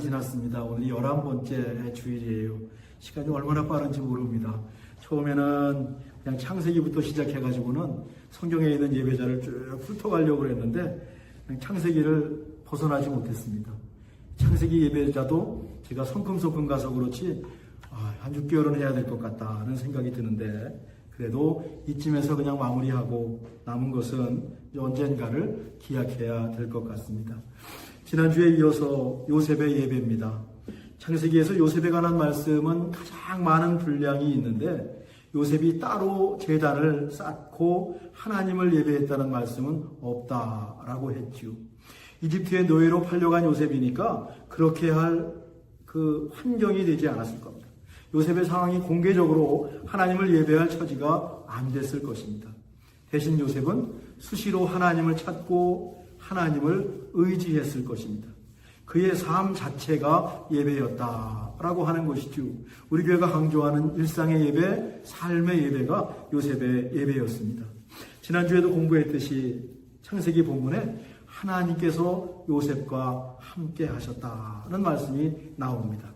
지났습니다. 오늘 11번째 주일이에요. 시간이 얼마나 빠른지 모릅니다. 처음에는 그냥 창세기부터 시작해가지고는 성경에 있는 예배자를 쭉 훑어가려고 했는데 창세기를 벗어나지 못했습니다. 창세기 예배자도 제가 성큼성큼 가서 그렇지 한 6개월은 해야 될 것 같다는 생각이 드는데 그래도 이쯤에서 그냥 마무리하고 남은 것은 언젠가를 기약해야 될 것 같습니다. 지난주에 이어서 요셉의 예배입니다. 창세기에서 요셉에 관한 말씀은 가장 많은 분량이 있는데 요셉이 따로 제단을 쌓고 하나님을 예배했다는 말씀은 없다라고 했죠. 이집트의 노예로 팔려간 요셉이니까 그렇게 할 그 환경이 되지 않았을 겁니다. 요셉의 상황이 공개적으로 하나님을 예배할 처지가 안 됐을 것입니다. 대신 요셉은 수시로 하나님을 찾고 하나님을 의지했을 것입니다. 그의 삶 자체가 예배였다라고 하는 것이죠. 우리 교회가 강조하는 일상의 예배, 삶의 예배가 요셉의 예배였습니다. 지난주에도 공부했듯이 창세기 본문에 하나님께서 요셉과 함께 하셨다는 말씀이 나옵니다.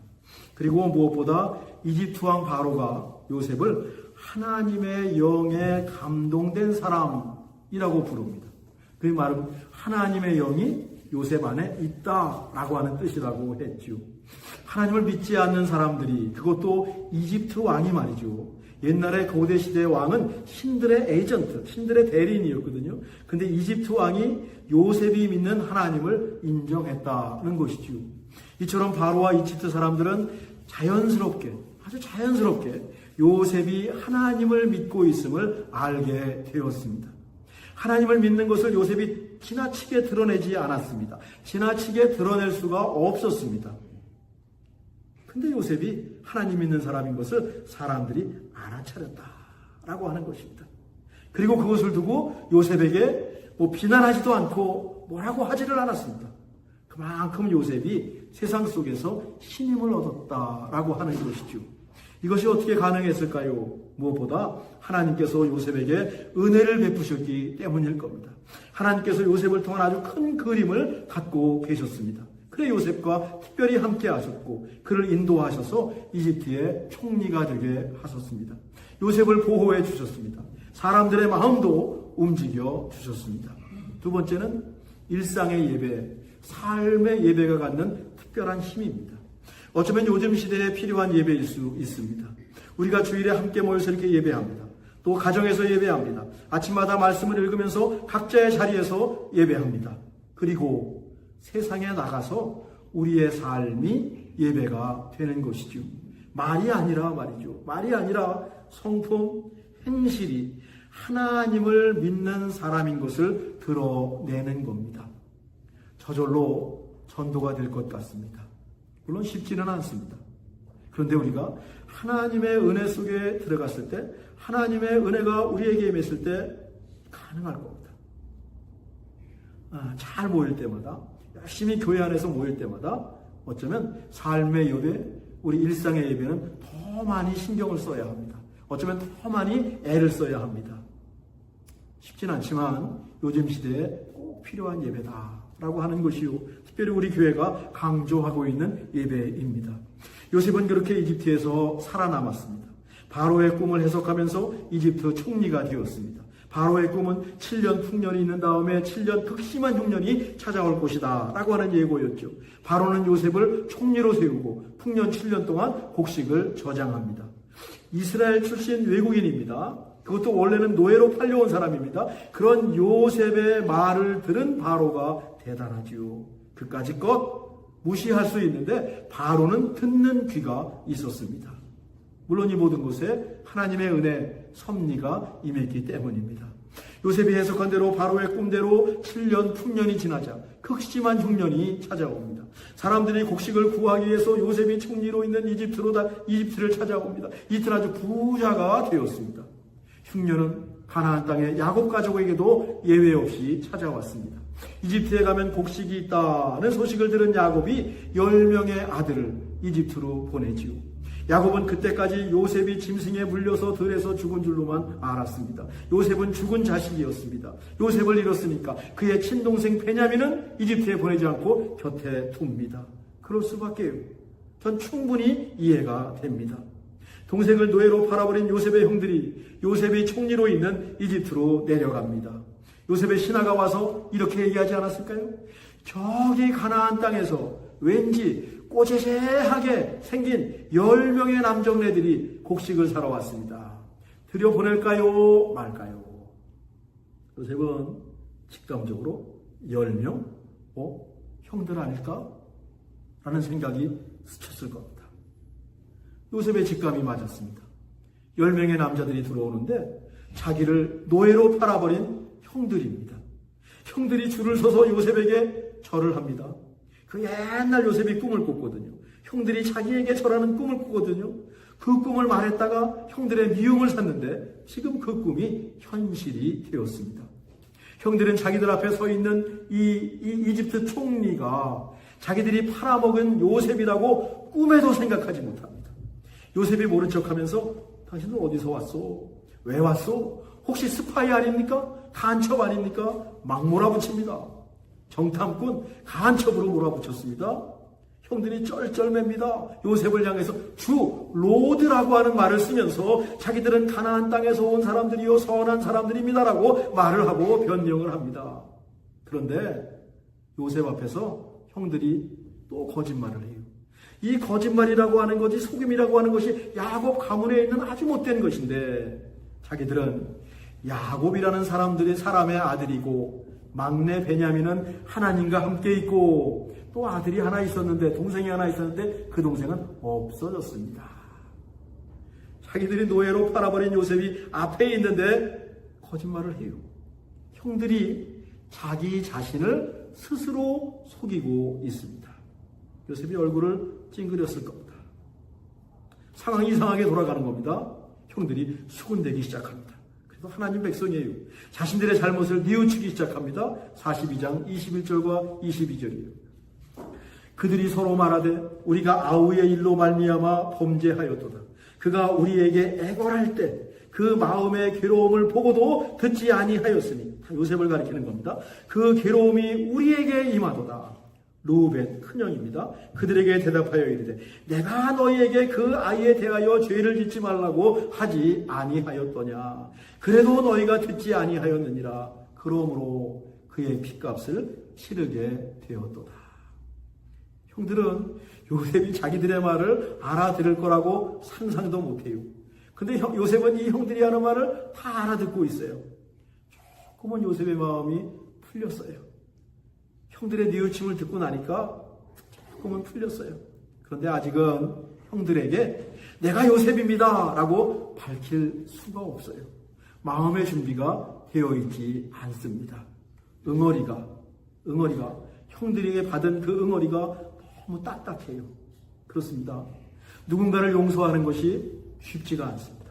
그리고 무엇보다 이집트 왕 바로가 요셉을 하나님의 영에 감동된 사람이라고 부릅니다. 그 말은 하나님의 영이 요셉 안에 있다라고 하는 뜻이라고 했죠. 하나님을 믿지 않는 사람들이, 그것도 이집트 왕이 말이죠. 옛날에 고대 시대의 왕은 신들의 에이전트, 신들의 대리인이었거든요. 근데 이집트 왕이 요셉이 믿는 하나님을 인정했다는 것이죠. 이처럼 바로와 이집트 사람들은 자연스럽게, 아주 자연스럽게 요셉이 하나님을 믿고 있음을 알게 되었습니다. 하나님을 믿는 것을 요셉이 지나치게 드러내지 않았습니다. 지나치게 드러낼 수가 없었습니다. 근데 요셉이 하나님 믿는 사람인 것을 사람들이 알아차렸다라고 하는 것입니다. 그리고 그것을 두고 요셉에게 비난하지도 않고 뭐라고 하지를 않았습니다. 그만큼 요셉이 세상 속에서 신임을 얻었다라고 하는 것이죠. 이것이 어떻게 가능했을까요? 무엇보다 하나님께서 요셉에게 은혜를 베푸셨기 때문일 겁니다. 하나님께서 요셉을 통한 아주 큰 그림을 갖고 계셨습니다. 그래 요셉과 특별히 함께 하셨고 그를 인도하셔서 이집트의 총리가 되게 하셨습니다. 요셉을 보호해 주셨습니다. 사람들의 마음도 움직여 주셨습니다. 두 번째는 일상의 예배, 삶의 예배가 갖는 특별한 힘입니다. 어쩌면 요즘 시대에 필요한 예배일 수 있습니다. 우리가 주일에 함께 모여서 이렇게 예배합니다. 또 가정에서 예배합니다. 아침마다 말씀을 읽으면서 각자의 자리에서 예배합니다. 그리고 세상에 나가서 우리의 삶이 예배가 되는 것이죠. 말이 아니라 말이죠. 말이 아니라 성품, 행실이 하나님을 믿는 사람인 것을 드러내는 겁니다. 저절로 전도가 될 것 같습니다. 물론 쉽지는 않습니다. 그런데 우리가 하나님의 은혜 속에 들어갔을 때, 하나님의 은혜가 우리에게 임했을 때 가능할 겁니다. 잘 모일 때마다, 열심히 교회 안에서 모일 때마다 어쩌면 삶의 예배, 우리 일상의 예배는 더 많이 신경을 써야 합니다. 어쩌면 더 많이 애를 써야 합니다. 쉽진 않지만 요즘 시대에 꼭 필요한 예배다라고 하는 것이요. 특별히 우리 교회가 강조하고 있는 예배입니다. 요셉은 그렇게 이집트에서 살아남았습니다. 바로의 꿈을 해석하면서 이집트 총리가 되었습니다. 바로의 꿈은 7년 풍년이 있는 다음에 7년 극심한 흉년이 찾아올 것이다 라고 하는 예고였죠. 바로는 요셉을 총리로 세우고 풍년 7년 동안 곡식을 저장합니다. 이스라엘 출신 외국인입니다. 그것도 원래는 노예로 팔려온 사람입니다. 그런 요셉의 말을 들은 바로가 대단하지요. 그까짓 무시할 수 있는데 바로는 듣는 귀가 있었습니다. 물론 이 모든 것에 하나님의 은혜, 섭리가 임했기 때문입니다. 요셉이 해석한 대로 바로의 꿈대로 7년 풍년이 지나자 극심한 흉년이 찾아옵니다. 사람들이 곡식을 구하기 위해서 요셉이 총리로 있는 이집트를 찾아옵니다. 이틀 아주 부자가 되었습니다. 흉년은 가나안 땅의 야곱 가족에게도 예외 없이 찾아왔습니다. 이집트에 가면 곡식이 있다는 소식을 들은 야곱이 10명의 아들을 이집트로 보내지요. 야곱은 그때까지 요셉이 짐승에 물려서 들에서 죽은 줄로만 알았습니다. 요셉은 죽은 자식이었습니다. 요셉을 잃었으니까 그의 친동생 베냐민은 이집트에 보내지 않고 곁에 둡니다. 그럴 수밖에요. 전 충분히 이해가 됩니다. 동생을 노예로 팔아버린 요셉의 형들이 요셉의 총리로 있는 이집트로 내려갑니다. 요셉의 신하가 와서 이렇게 얘기하지 않았을까요? 저기 가나안 땅에서 왠지 꼬재재하게 생긴 10명의 남정네들이 곡식을 사러 왔습니다. 들여보낼까요? 말까요? 요셉은 직감적으로 10명? 형들 아닐까? 라는 생각이 스쳤을 겁니다. 요셉의 직감이 맞았습니다. 10명의 남자들이 들어오는데 자기를 노예로 팔아버린 형들입니다. 형들이 줄을 서서 요셉에게 절을 합니다. 그 옛날 요셉이 꿈을 꿨거든요. 형들이 자기에게 절하는 꿈을 꾸거든요. 그 꿈을 말했다가 형들의 미움을 샀는데 지금 그 꿈이 현실이 되었습니다. 형들은 자기들 앞에 서 있는 이 이집트 총리가 자기들이 팔아먹은 요셉이라고 꿈에도 생각하지 못합니다. 요셉이 모른 척하면서 당신들 어디서 왔소? 왜 왔소? 혹시 스파이 아닙니까? 간첩 아닙니까? 막 몰아붙입니다. 정탐꾼 간첩으로 몰아붙였습니다. 형들이 쩔쩔맵니다. 요셉을 향해서 주 로드라고 하는 말을 쓰면서 자기들은 가나안 땅에서 온 사람들이요 선한 사람들입니다라고 말을 하고 변명을 합니다. 그런데 요셉 앞에서 형들이 또 거짓말을 해요. 이 거짓말이라고 하는 것이 속임이라고 하는 것이 야곱 가문에 있는 아주 못된 것인데 자기들은 야곱이라는 사람의 아들이고 막내 베냐민은 하나님과 함께 있고 또 아들이 하나 있었는데 동생이 하나 있었는데 그 동생은 없어졌습니다. 자기들이 노예로 팔아버린 요셉이 앞에 있는데 거짓말을 해요. 형들이 자기 자신을 스스로 속이고 있습니다. 요셉이 얼굴을 찡그렸을 겁니다. 상황이 이상하게 돌아가는 겁니다. 형들이 수군대기 시작합니다. 그래서 하나님 백성이에요. 자신들의 잘못을 뉘우치기 시작합니다. 42장 21절과 22절이에요. 그들이 서로 말하되 우리가 아우의 일로 말미암아 범죄하였도다. 그가 우리에게 애걸할 때 그 마음의 괴로움을 보고도 듣지 아니하였으니 요셉을 가리키는 겁니다. 그 괴로움이 우리에게 임하도다. 루벤 큰형입니다. 그들에게 대답하여 이르되 내가 너희에게 그 아이에 대하여 죄를 짓지 말라고 하지 아니하였더냐. 그래도 너희가 듣지 아니하였느니라. 그러므로 그의 핏값을 치르게 되었도다. 형들은 요셉이 자기들의 말을 알아들을 거라고 상상도 못해요. 근데 요셉은 이 형들이 하는 말을 다 알아듣고 있어요. 조금은 요셉의 마음이 풀렸어요. 형들의 뉘우침을 듣고 나니까 조금은 풀렸어요. 그런데 아직은 형들에게 내가 요셉입니다 라고 밝힐 수가 없어요. 마음의 준비가 되어 있지 않습니다. 응어리가 형들에게 받은 그 응어리가 너무 딱딱해요. 그렇습니다. 누군가를 용서하는 것이 쉽지가 않습니다.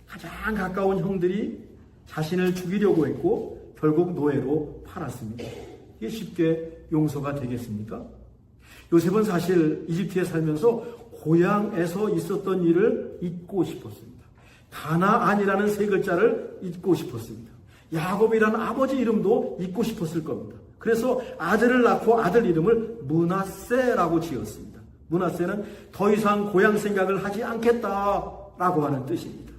가장 가까운 형들이 자신을 죽이려고 했고 결국 노예로 팔았습니다. 이게 쉽게 용서가 되겠습니까? 요셉은 사실 이집트에 살면서 고향에서 있었던 일을 잊고 싶었습니다. 가나안이라는 세 글자를 잊고 싶었습니다. 야곱이라는 아버지 이름도 잊고 싶었을 겁니다. 그래서 아들을 낳고 아들 이름을 므낫세라고 지었습니다. 므낫세는 더 이상 고향 생각을 하지 않겠다라고 하는 뜻입니다.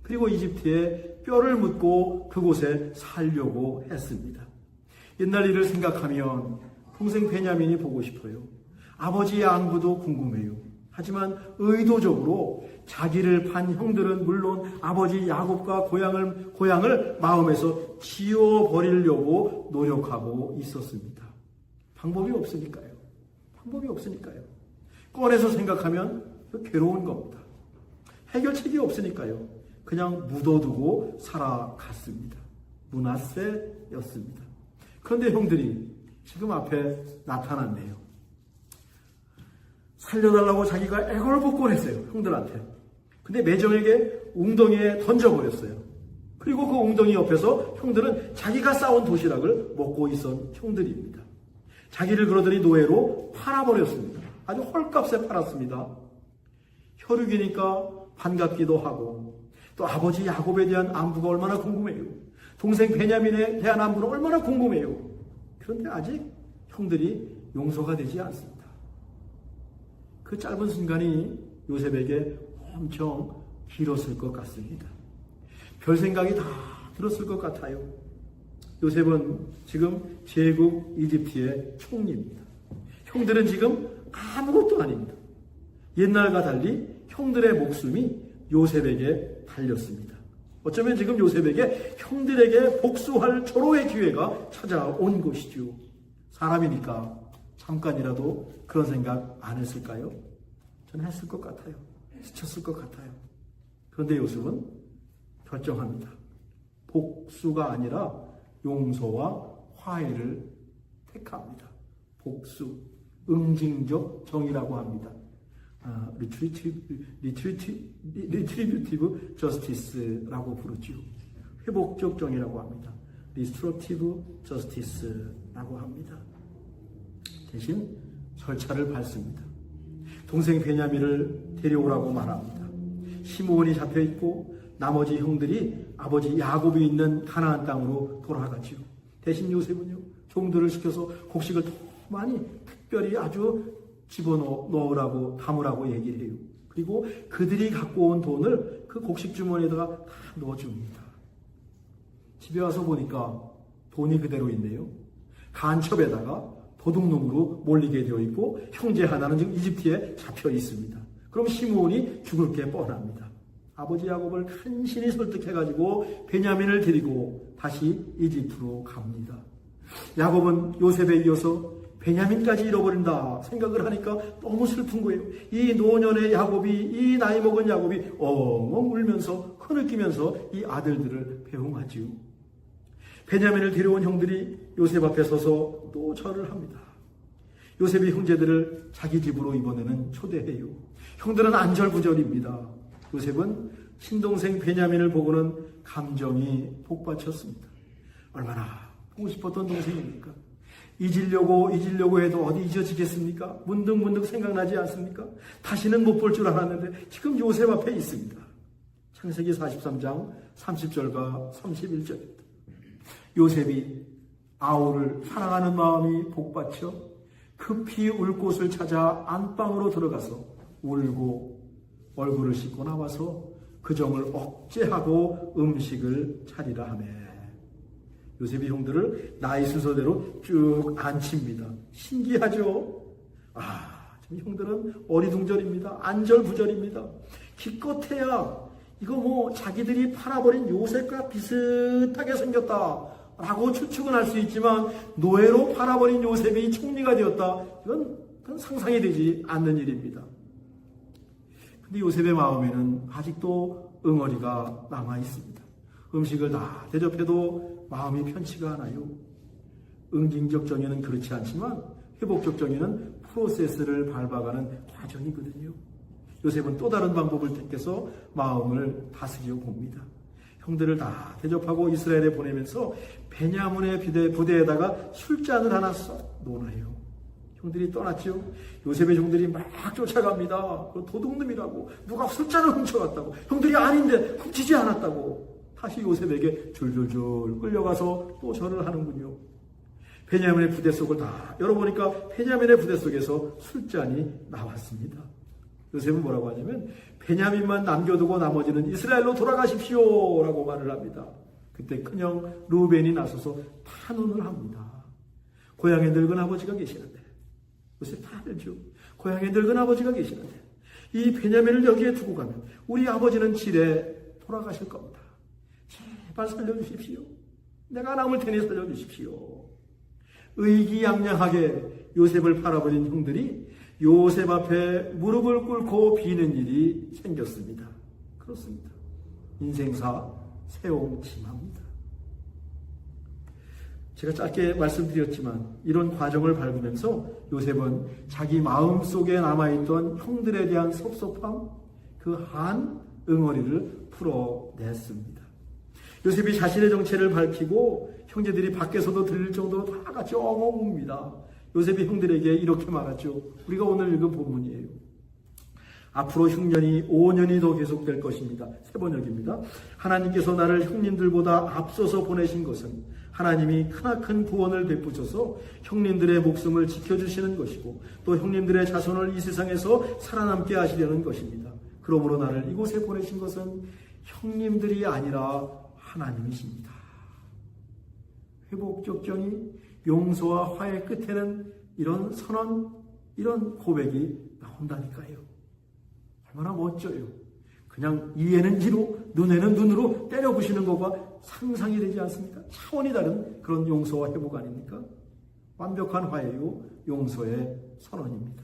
그리고 이집트에 뼈를 묻고 그곳에 살려고 했습니다. 옛날 일을 생각하면 동생 베냐민이 보고 싶어요. 아버지의 안부도 궁금해요. 하지만 의도적으로 자기를 판 형들은 물론 아버지 야곱과 고향을 마음에서 지워버리려고 노력하고 있었습니다. 방법이 없으니까요. 꺼내서 생각하면 괴로운 겁니다. 해결책이 없으니까요. 그냥 묻어두고 살아갔습니다. 므낫세였습니다. 그런데 형들이 지금 앞에 나타났네요. 살려달라고 자기가 애걸복걸했어요. 형들한테. 근데 매정에게 웅덩이에 던져버렸어요. 그리고 그 웅덩이 옆에서 형들은 자기가 쌓은 도시락을 먹고 있었던 형들입니다. 자기를 그러더니 노예로 팔아버렸습니다. 아주 헐값에 팔았습니다. 혈육이니까 반갑기도 하고 또 아버지 야곱에 대한 안부가 얼마나 궁금해요. 동생 베냐민에 대한 안부는 얼마나 궁금해요. 그런데 아직 형들이 용서가 되지 않습니다. 그 짧은 순간이 요셉에게 엄청 길었을 것 같습니다. 별 생각이 다 들었을 것 같아요. 요셉은 지금 제국 이집트의 총리입니다. 형들은 지금 아무것도 아닙니다. 옛날과 달리 형들의 목숨이 요셉에게 달렸습니다. 어쩌면 지금 요셉에게 형들에게 복수할 절호의 기회가 찾아온 것이죠. 사람이니까 잠깐이라도 그런 생각 안 했을까요? 저는 했을 것 같아요. 스쳤을 것 같아요. 그런데 요셉은 결정합니다. 복수가 아니라 용서와 화해를 택합니다. 복수, 응징적 정의라고 합니다. retributive justice라고 부르죠. 회복적 정의라고 합니다. restorative justice라고 합니다. 대신 절차를 밟습니다. 동생 베냐민을 데려오라고 말합니다. 시므온이 잡혀있고 나머지 형들이 아버지 야곱이 있는 가나안 땅으로 돌아가지요. 대신 요셉은요, 종들을 시켜서 곡식을 더 많이 특별히 아주 집어넣으라고 담으라고 얘기를 해요. 그리고 그들이 갖고 온 돈을 그 곡식 주머니에다가 다 넣어줍니다. 집에 와서 보니까 돈이 그대로 있네요. 간첩에다가 도둑놈으로 몰리게 되어 있고 형제 하나는 지금 이집트에 잡혀 있습니다. 그럼 시므온이 죽을 게 뻔합니다. 아버지 야곱을 간신히 설득해가지고 베냐민을 데리고 다시 이집트로 갑니다. 야곱은 요셉에 이어서 베냐민까지 잃어버린다 생각을 하니까 너무 슬픈 거예요. 이 노년의 야곱이, 이 나이 먹은 야곱이 엉엉 울면서 흐느끼면서 이 아들들을 배웅하지요. 베냐민을 데려온 형들이 요셉 앞에 서서 또 절을 합니다. 요셉이 형제들을 자기 집으로 이번에는 초대해요. 형들은 안절부절입니다. 요셉은 친동생 베냐민을 보고는 감정이 복받쳤습니다. 얼마나 보고 싶었던 동생입니까? 잊으려고 해도 어디 잊어지겠습니까? 문득문득 생각나지 않습니까? 다시는 못 볼 줄 알았는데 지금 요셉 앞에 있습니다. 창세기 43장 30절과 31절입니다. 요셉이 아우를 사랑하는 마음이 복받쳐 급히 울 곳을 찾아 안방으로 들어가서 울고 얼굴을 씻고 나와서 그 정을 억제하고 음식을 차리라 하매 요셉이 형들을 나이 순서대로 쭉 앉힙니다. 신기하죠? 지금 형들은 어리둥절입니다. 안절부절입니다. 기껏해야 이거 뭐 자기들이 팔아버린 요셉과 비슷하게 생겼다라고 추측은 할 수 있지만 노예로 팔아버린 요셉이 총리가 되었다. 이건 상상이 되지 않는 일입니다. 근데 요셉의 마음에는 아직도 응어리가 남아 있습니다. 음식을 다 대접해도 마음이 편치가 않아요. 응징적 정의는 그렇지 않지만 회복적 정의는 프로세스를 밟아가는 과정이거든요. 요셉은 또 다른 방법을 택해서 마음을 다스리려 봅니다. 형들을 다 대접하고 이스라엘에 보내면서 베냐민의 부대에다가 술잔을 하나 썩 놓아요. 형들이 떠났죠. 요셉의 종들이 막 쫓아갑니다. 도둑놈이라고 누가 술잔을 훔쳐갔다고. 형들이 아닌데 훔치지 않았다고. 다시 요셉에게 줄줄줄 끌려가서 또 절을 하는군요. 베냐민의 부대 속을 다 열어보니까 베냐민의 부대 속에서 술잔이 나왔습니다. 요셉은 뭐라고 하냐면 베냐민만 남겨두고 나머지는 이스라엘로 돌아가십시오 라고 말을 합니다. 그때 큰형 루벤이 나서서 탄원을 합니다. 고향에 늙은 아버지가 계시는데 요셉 다 알죠. 고향에 늙은 아버지가 계시는데 이 베냐민을 여기에 두고 가면 우리 아버지는 질에 돌아가실 겁니다. 제발 살려주십시오. 내가 남을 테니 살려주십시오. 의기양양하게 요셉을 팔아버린 형들이 요셉 앞에 무릎을 꿇고 비는 일이 생겼습니다. 그렇습니다. 인생사 새옹지마입니다. 제가 짧게 말씀드렸지만 이런 과정을 밟으면서 요셉은 자기 마음속에 남아있던 형들에 대한 섭섭함, 그 한 응어리를 풀어냈습니다. 요셉이 자신의 정체를 밝히고 형제들이 밖에서도 들릴 정도로 다 같이 엉엉 웁니다. 요셉이 형들에게 이렇게 말하죠. 우리가 오늘 읽은 본문이에요. 앞으로 흉년이 5년이 더 계속될 것입니다. 세 번역입니다. 하나님께서 나를 형님들보다 앞서서 보내신 것은 하나님이 크나큰 구원을 베푸셔서 형님들의 목숨을 지켜주시는 것이고 또 형님들의 자손을 이 세상에서 살아남게 하시려는 것입니다. 그러므로 나를 이곳에 보내신 것은 형님들이 아니라 하나님이십니다. 회복적전이 용서와 화해 끝에는 이런 선언, 이런 고백이 나온다니까요. 얼마나 멋져요. 그냥 이에는 이로, 눈에는 눈으로 때려부시는 것과 상상이 되지 않습니까? 차원이 다른 그런 용서와 회복 아닙니까? 완벽한 화해요, 용서의 선언입니다.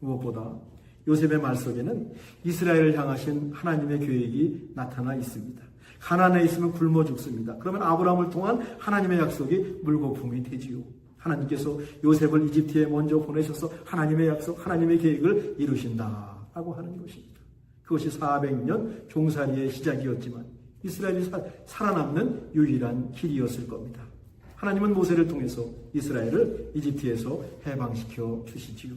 무엇보다 요셉의 말 속에는 이스라엘을 향하신 하나님의 계획이 나타나 있습니다. 가나안에 있으면 굶어 죽습니다. 그러면 아브라함을 통한 하나님의 약속이 물거품이 되지요. 하나님께서 요셉을 이집트에 먼저 보내셔서 하나님의 약속, 하나님의 계획을 이루신다라고 하는 것입니다. 그것이 400년 종살이의 시작이었지만 이스라엘이 살아남는 유일한 길이었을 겁니다. 하나님은 모세를 통해서 이스라엘을 이집트에서 해방시켜 주시지요.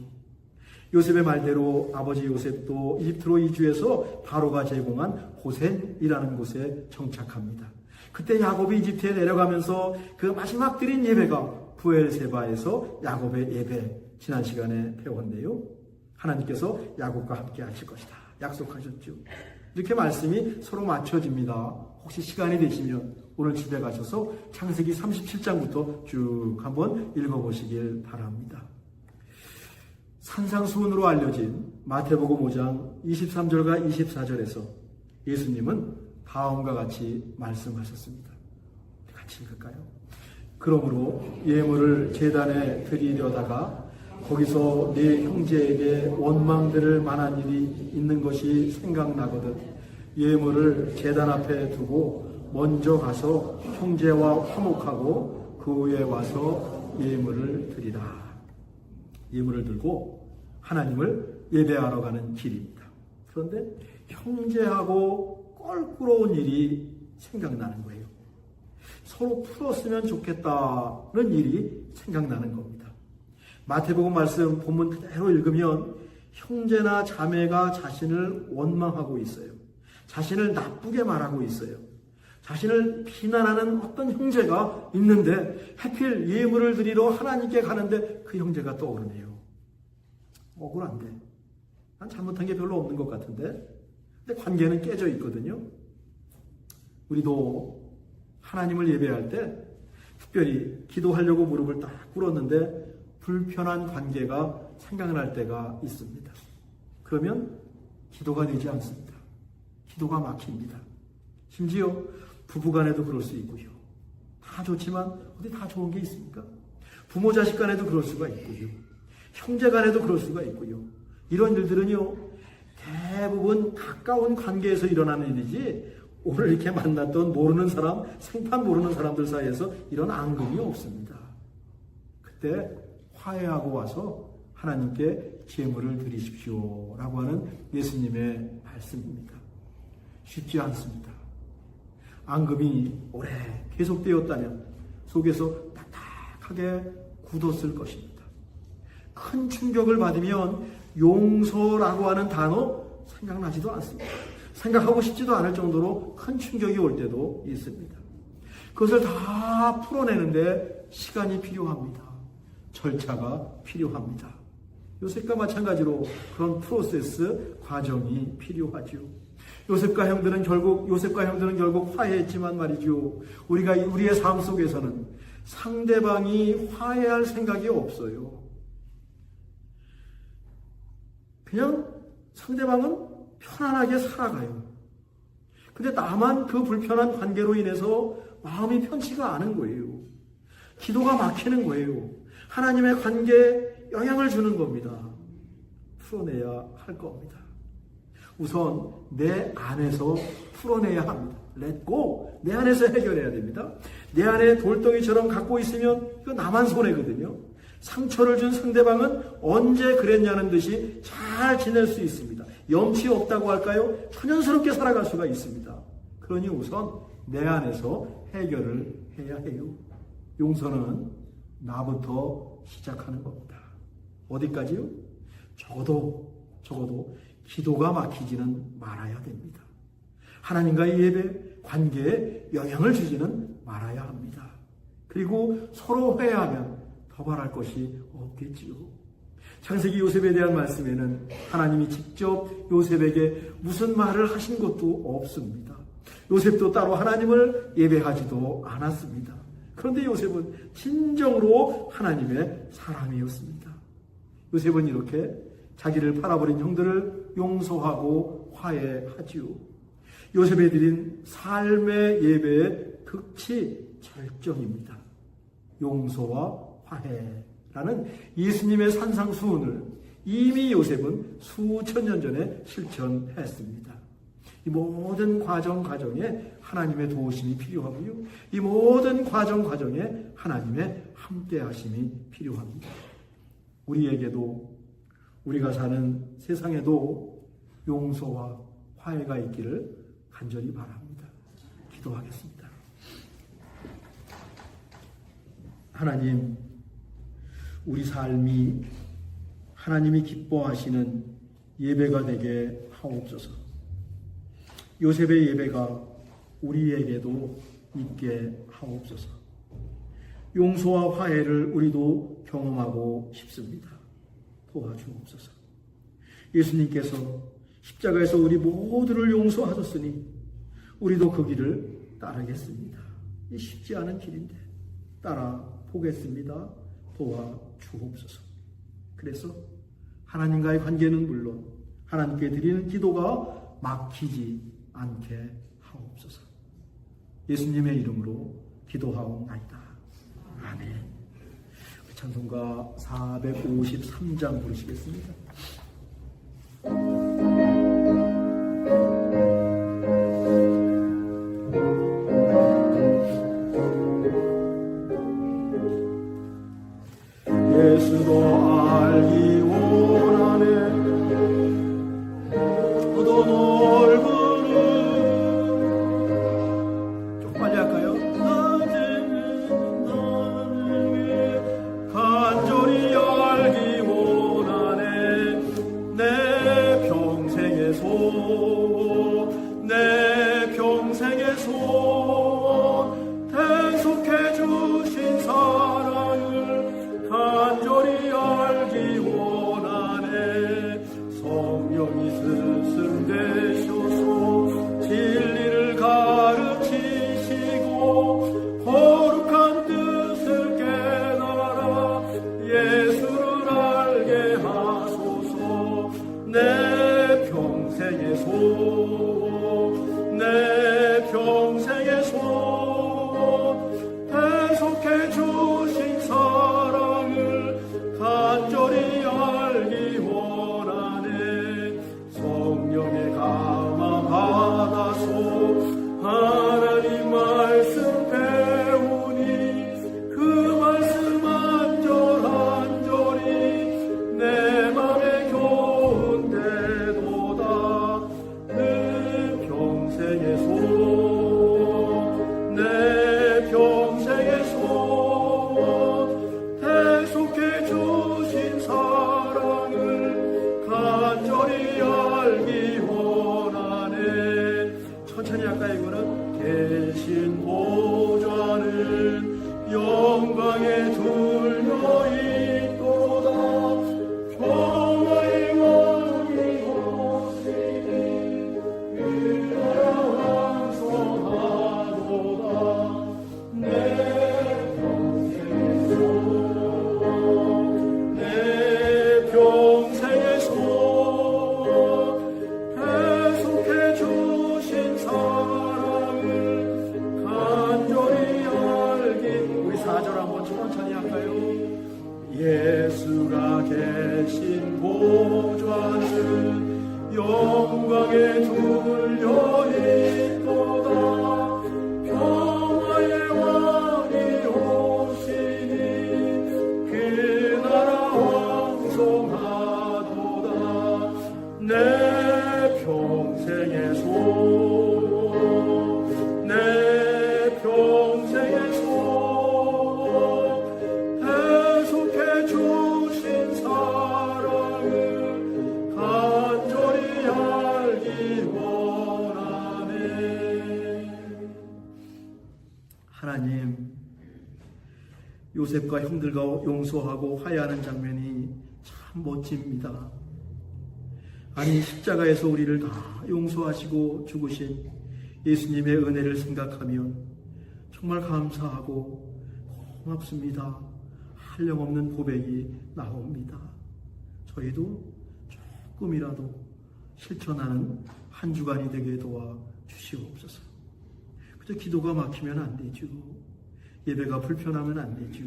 요셉의 말대로 아버지 요셉도 이집트로 이주해서 바로가 제공한 고센이라는 곳에 정착합니다. 그때 야곱이 이집트에 내려가면서 그 마지막 드린 예배가 부엘세바에서 야곱의 예배, 지난 시간에 배웠는데요. 하나님께서 야곱과 함께 하실 것이다 약속하셨죠. 이렇게 말씀이 서로 맞춰집니다. 혹시 시간이 되시면 오늘 집에 가셔서 창세기 37장부터 쭉 한번 읽어보시길 바랍니다. 산상수훈으로 알려진 마태복음 5장 23절과 24절에서 예수님은 다음과 같이 말씀하셨습니다. 같이 읽을까요? 그러므로 예물을 제단에 드리려다가 거기서 네 형제에게 원망들을 만한 일이 있는 것이 생각나거든 예물을 제단 앞에 두고 먼저 가서 형제와 화목하고 그 후에 와서 예물을 드리라. 예물을 들고 하나님을 예배하러 가는 길입니다. 그런데 형제하고 껄끄러운 일이 생각나는 거예요. 서로 풀었으면 좋겠다는 일이 생각나는 겁니다. 마태복음 말씀 본문 그대로 읽으면 형제나 자매가 자신을 원망하고 있어요. 자신을 나쁘게 말하고 있어요. 자신을 비난하는 어떤 형제가 있는데 하필 예물을 드리러 하나님께 가는데 그 형제가 떠오르네요. 억울한데 난 잘못한 게 별로 없는 것 같은데 근데 관계는 깨져 있거든요. 우리도 하나님을 예배할 때 특별히 기도하려고 무릎을 딱 꿇었는데 불편한 관계가 생각날 때가 있습니다. 그러면 기도가 되지 않습니다. 기도가 막힙니다. 심지어 부부간에도 그럴 수 있고요. 다 좋지만 어디 다 좋은 게 있습니까? 부모 자식 간에도 그럴 수가 있고요. 형제 간에도 그럴 수가 있고요. 이런 일들은요, 대부분 가까운 관계에서 일어나는 일이지 오늘 이렇게 만났던 모르는 사람, 생판 모르는 사람들 사이에서 이런 앙금이 없습니다. 그때 화해하고 와서 하나님께 제물을 드리십시오 라고 하는 예수님의 말씀입니다. 쉽지 않습니다. 앙금이 오래 계속되었다면 속에서 딱딱하게 굳었을 것입니다. 큰 충격을 받으면 용서라고 하는 단어 생각나지도 않습니다. 생각하고 싶지도 않을 정도로 큰 충격이 올 때도 있습니다. 그것을 다 풀어내는데 시간이 필요합니다. 절차가 필요합니다. 요셉과 마찬가지로 그런 프로세스 과정이 필요하죠. 요셉과 형들은 결국 화해했지만 말이죠. 우리의 삶 속에서는 상대방이 화해할 생각이 없어요. 그냥 상대방은 편안하게 살아가요. 근데 나만 그 불편한 관계로 인해서 마음이 편치가 않은 거예요. 기도가 막히는 거예요. 하나님의 관계에 영향을 주는 겁니다. 풀어내야 할 겁니다. 우선 내 안에서 풀어내야 합니다. Let go. 내 안에서 해결해야 됩니다. 내 안에 돌덩이처럼 갖고 있으면 이거 나만 손해거든요. 상처를 준 상대방은 언제 그랬냐는 듯이 잘 지낼 수 있습니다. 염치 없다고 할까요? 천연스럽게 살아갈 수가 있습니다. 그러니 우선 내 안에서 해결을 해야 해요. 용서는 나부터 시작하는 겁니다. 어디까지요? 적어도 기도가 막히지는 말아야 됩니다. 하나님과의 예배, 관계에 영향을 주지는 말아야 합니다. 그리고 서로 회해하면 더 바랄 것이 없겠지요. 창세기 요셉에 대한 말씀에는 하나님이 직접 요셉에게 무슨 말을 하신 것도 없습니다. 요셉도 따로 하나님을 예배하지도 않았습니다. 그런데 요셉은 진정으로 하나님의 사람이었습니다. 요셉은 이렇게 자기를 팔아버린 형들을 용서하고 화해하지요. 요셉에 드린 삶의 예배의 극치 절정입니다. 용서와 화해라는 예수님의 산상수훈을 이미 요셉은 수천 년 전에 실천했습니다. 이 모든 과정에 하나님의 도우심이 필요하고요. 이 모든 과정에 하나님의 함께하심이 필요합니다. 우리에게도, 우리가 사는 세상에도 용서와 화해가 있기를 간절히 바랍니다. 기도하겠습니다. 하나님, 우리 삶이 하나님이 기뻐하시는 예배가 되게 하옵소서. 요셉의 예배가 우리에게도 있게 하옵소서. 용서와 화해를 우리도 경험하고 싶습니다. 도와주옵소서. 예수님께서 십자가에서 우리 모두를 용서하셨으니 우리도 그 길을 따르겠습니다. 이 쉽지 않은 길인데 따라 보겠습니다. 도와주옵소서. 그래서 하나님과의 관계는 물론 하나님께 드리는 기도가 막히지 않게 하옵소서. 예수님의 이름으로 기도하옵나이다. 아멘. 찬송가 453장 부르시겠습니다. 예수도 알기 원하네 더 넓은 좀 빨리 할까요? 간절히 알기 원하네 내 평생의 소원 내 평생의 소원 대속해 주신 사랑을 간절히 알기 원하네 성령이 스승되셔서 진리를 가르치시고 거룩한 뜻을 깨달아 예수를 알게 하소서 내 평생의 소원 내 평생의 소원 대속해 주신 사랑을 간절히 알기 원하네 성령의 감화 받아서 하나님 말씀 배우니 그 말씀 안절안절히 내 맘에 겨운대도다 내 평생의 소원 내 평생의 소원 대속해 주신 사랑을 간절히 알기 원하네 천천히 할까요? 이거는 계신 보좌는 영광에 둘려 있도다 평화의 왕이 오시니 그 나라 왕성하도다 내 평생의 소원 내 평생의 소원 대속해 주신 사랑을 간절히 알기 우리 4절 한번 천천히 할까요? 예수가 계신 보좌는 영광에 둘려 있도다 평화의 왕이 오시니 그 나라 왕성하도다 내 평생의 소원 내 평생의 소원 대속해 주신 사랑을 간절히 알기 원하네 요셉과 형들과 용서하고 화해하는 장면이 참 멋집니다. 아니, 십자가에서 우리를 다 용서하시고 죽으신 예수님의 은혜를 생각하면 정말 감사하고 고맙습니다. 한량없는 고백이 나옵니다. 저희도 조금이라도 실천하는 한 주간이 되게 도와 주시옵소서. 그저 기도가 막히면 안 되죠. 예배가 불편하면 안 되죠.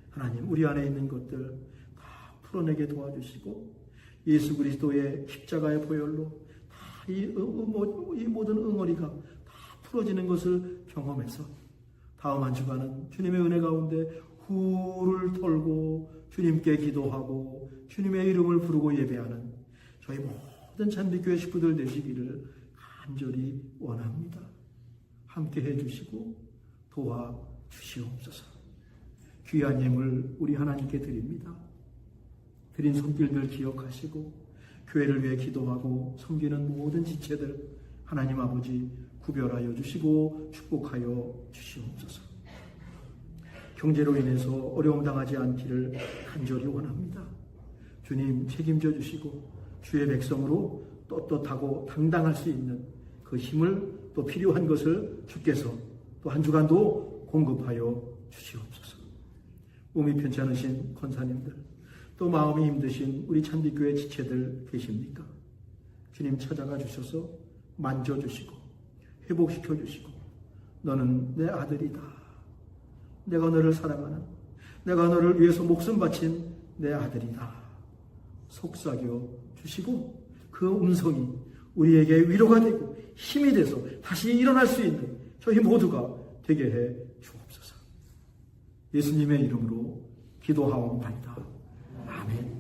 하나님, 우리 안에 있는 것들 다 풀어내게 도와주시고 예수 그리스도의 십자가의 보혈로 다 이 모든 응어리가 다 풀어지는 것을 경험해서 다음 한 주간은 주님의 은혜 가운데 후를 털고 주님께 기도하고 주님의 이름을 부르고 예배하는 저희 모든 찬비교회 식구들 되시기를 간절히 원합니다. 함께 해주시고 도와주시옵소서. 귀한 예물 우리 하나님께 드립니다. 드린 손길들 기억하시고 교회를 위해 기도하고 섬기는 모든 지체들 하나님 아버지 구별하여 주시고 축복하여 주시옵소서. 경제로 인해서 어려움 당하지 않기를 간절히 원합니다. 주님 책임져 주시고 주의 백성으로 떳떳하고 당당할 수 있는 그 힘을 또 필요한 것을 주께서 또 한 주간도 공급하여 주시옵소서. 몸이 편찮으신 권사님들 또 마음이 힘드신 우리 찬비교회 지체들 계십니까? 주님 찾아가 주셔서 만져주시고 회복시켜 주시고 너는 내 아들이다. 내가 너를 사랑하는 내가 너를 위해서 목숨 바친 내 아들이다. 속삭여 주시고 그 음성이 우리에게 위로가 되고 힘이 돼서 다시 일어날 수 있는 저희 모두가 되게 해 주옵소서. 예수님의 이름으로 기도하옵나이다. 아멘.